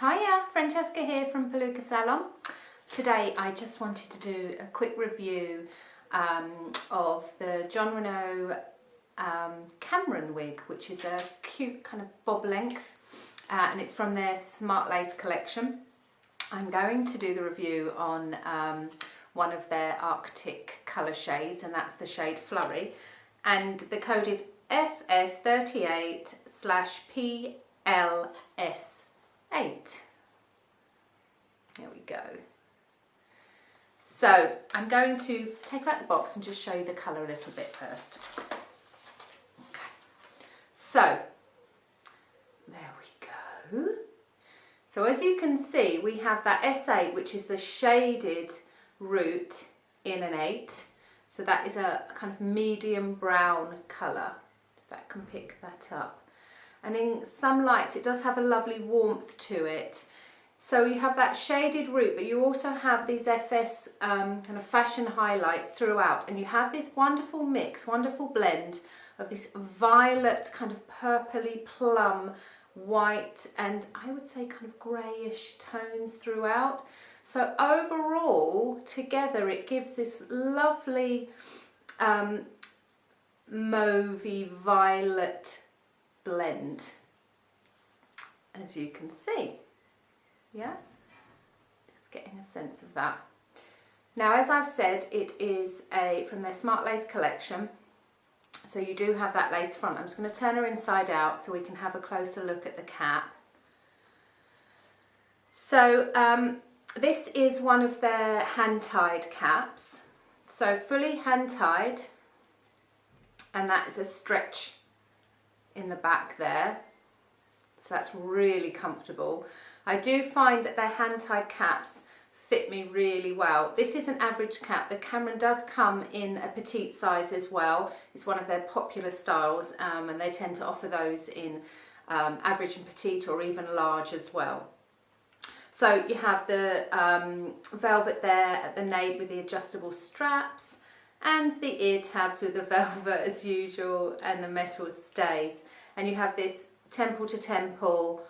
Hiya, Francesca here from Palooka Salon. Today I just wanted to do a quick review of the Jon Renau Cameron wig, which is a cute kind of bob length and it's from their Smartlace collection. I'm going to do the review on one of their Arctic colour shades, and that's the shade Flurry, and the code is FS38/PLS8. There we go. So I'm going to take out the box and just show you the colour a little bit first. Okay. So there we go. So as you can see, we have that S8, which is the shaded root in an 8. So that is a kind of medium brown colour, if that can pick that up. And in some lights it does have a lovely warmth to it. So you have that shaded root, but you also have these FS kind of fashion highlights throughout, and you have this wonderful mix, wonderful blend of this violet kind of purpley plum, white, and I would say kind of greyish tones throughout. So overall, together, it gives this lovely mauvey violet blend, as you can see. Yeah, just getting a sense of that. Now, as I've said, it is from their Smartlace collection. So you do have that lace front. I'm just going to turn her inside out so we can have a closer look at the cap. So this is one of their hand-tied caps. So fully hand-tied, and that is a stretch in the back there. So that's really comfortable. I do find that their hand-tied caps fit me really well. This is an average cap. The Cameron does come in a petite size as well. It's one of their popular styles, and they tend to offer those in average and petite, or even large as well. So you have the velvet there at the nape with the adjustable straps, and the ear tabs with the velvet as usual, and the metal stays. And you have this temple to temple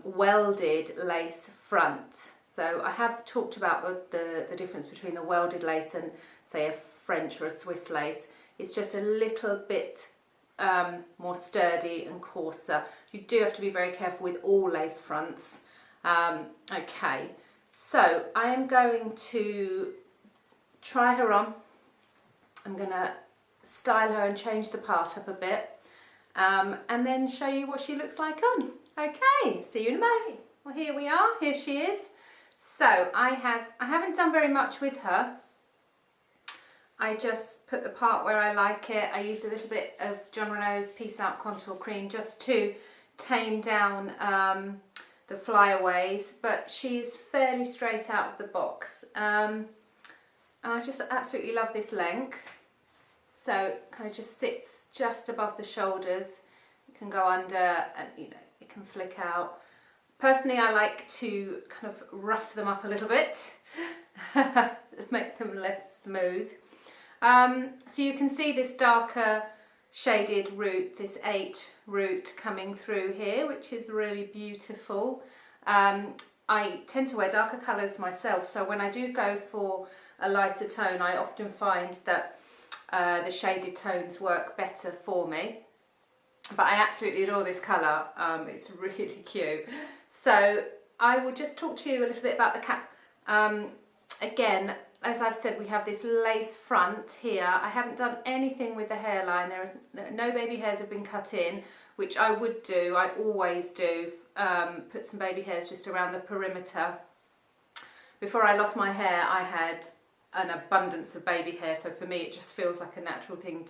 welded lace front. So I have talked about the difference between the welded lace and, say, a French or a Swiss lace. It's just a little bit more sturdy and coarser. You do have to be very careful with all lace fronts. Okay, so I am going to try her on. I'm going to style her and change the part up a bit, and then show you what she looks like on. Okay, see you in a moment. Well, here we are. Here she is. So I haven't done very much with her. I just put the part where I like it. I used a little bit of Jon Renau's Peace Out Contour Cream just to tame down the flyaways, but she's fairly straight out of the box. I just absolutely love this length. So it kind of just sits just above the shoulders. It can go under, and you know, it can flick out. Personally, I like to kind of rough them up a little bit, make them less smooth. So you can see this darker shaded root, this 8 root coming through here, which is really beautiful. I tend to wear darker colours myself, so when I do go for a lighter tone, I often find that the shaded tones work better for me. But I absolutely adore this colour. It's really cute. So I will just talk to you a little bit about the cap. Again, as I've said, we have this lace front here. I haven't done anything with the hairline. No baby hairs have been cut in, which I would do. I always do. Put some baby hairs just around the perimeter. Before I lost my hair, I had an abundance of baby hair, so for me it just feels like a natural thing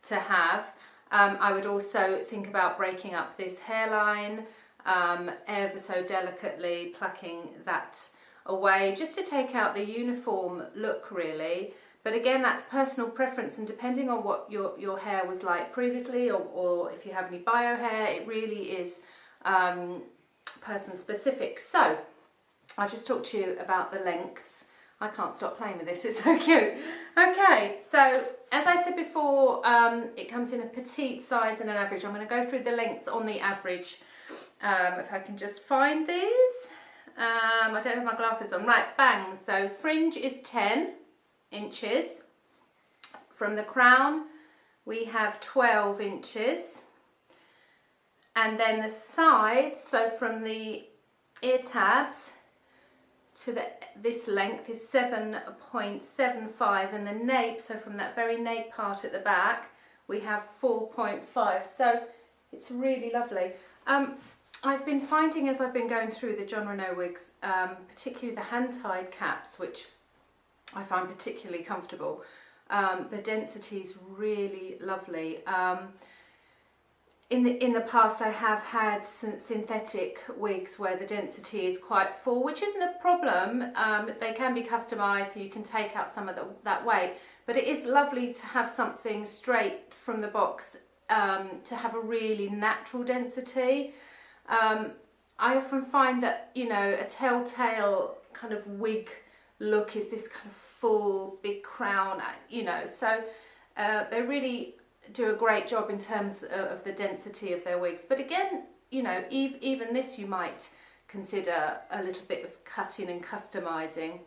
to have. I would also think about breaking up this hairline ever so delicately, plucking that away just to take out the uniform look, really. But again, that's personal preference, and depending on what your hair was like previously, or if you have any bio hair, it really is person specific. So I'll just talk to you about the lengths. I can't stop playing with this, it's so cute. Okay, so as I said before, it comes in a petite size and an average. I'm going to go through the lengths on the average If I can just find these. I don't have my glasses on. Right, bangs. So fringe is 10 inches. From the crown we have 12 inches. And then the sides, so from the ear tabs to this length is 7.75, and the nape, so from that very nape part at the back, we have 4.5. So it's really lovely. I've been finding as I've been going through the Jon Renau wigs, particularly the hand-tied caps, which I find particularly comfortable. The density is really lovely. In the past I have had synthetic wigs where the density is quite full, which isn't a problem. They can be customised so you can take out some of that weight, but it is lovely to have something straight from the box, to have a really natural density. I often find that, you know, a telltale kind of wig look is this kind of full big crown, you know, so they really do a great job in terms of the density of their wigs. But again, you know, even this you might consider a little bit of cutting and customising.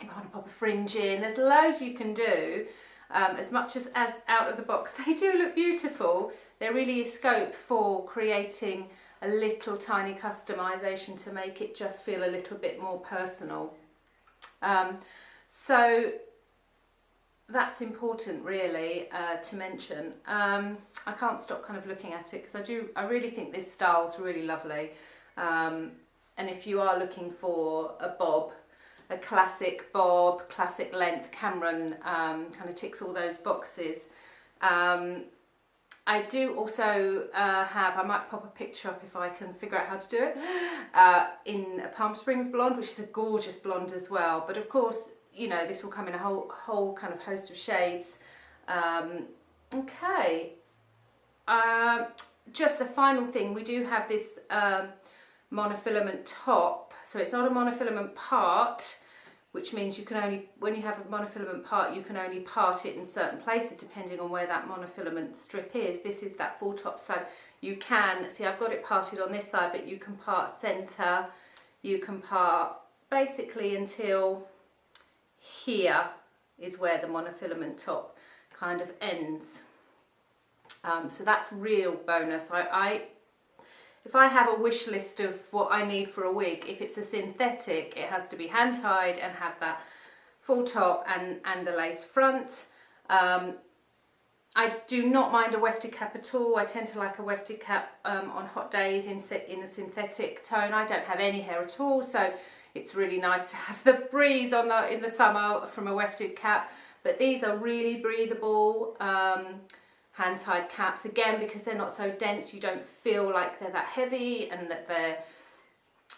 You want to pop a fringe in, there's loads you can do. As much as out of the box they do look beautiful, there really is scope for creating a little tiny customisation to make it just feel a little bit more personal. So that's important really to mention. I can't stop kind of looking at it because I really think this style's really lovely. And if you are looking for a bob, a classic bob, classic length, Cameron kind of ticks all those boxes. I do also have, I might pop a picture up if I can figure out how to do it, in a Palm Springs blonde, which is a gorgeous blonde as well. But of course, you know, this will come in a whole kind of host of shades. Okay, just a final thing, we do have this monofilament top. So it's not a monofilament part, which means you can only, when you have a monofilament part, you can only part it in certain places depending on where that monofilament strip is. This is that full top, so you can see I've got it parted on this side, but you can part centre, you can part basically until here is where the monofilament top kind of ends. So that's real bonus. If I have a wish list of what I need for a wig, if it's a synthetic, it has to be hand tied and have that full top and the lace front. I do not mind a wefted cap at all. I tend to like a wefted cap on hot days in a synthetic tone. I don't have any hair at all, so it's really nice to have the breeze in the summer from a wefted cap. But these are really breathable hand-tied caps, again because they're not so dense. You don't feel like they're that heavy and that they're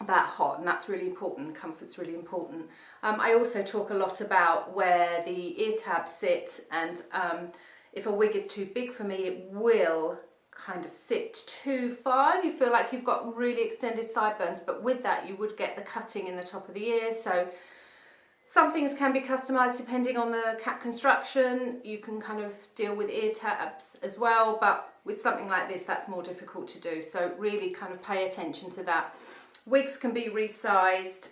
that hot, and that's really important. Comfort's really important. I also talk a lot about where the ear tabs sit, and if a wig is too big for me, it will kind of sit too far. You feel like you've got really extended sideburns, but with that you would get the cutting in the top of the ear. So some things can be customised depending on the cap construction. You can kind of deal with ear tabs as well, but with something like this that's more difficult to do, so really kind of pay attention to that. Wigs can be resized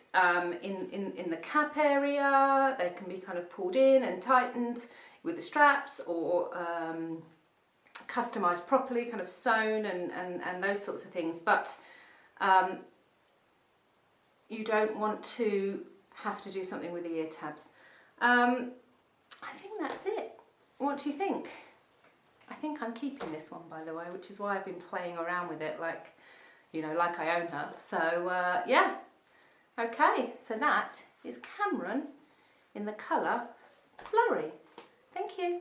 in the cap area. They can be kind of pulled in and tightened with the straps, or customised properly, kind of sewn and those sorts of things. But you don't want to have to do something with the ear tabs. I think that's it. What do you think? I think I'm keeping this one, by the way, which is why I've been playing around with it like, you know, like I own her. So yeah, okay, so that is Cameron in the colour Flurry. Thank you.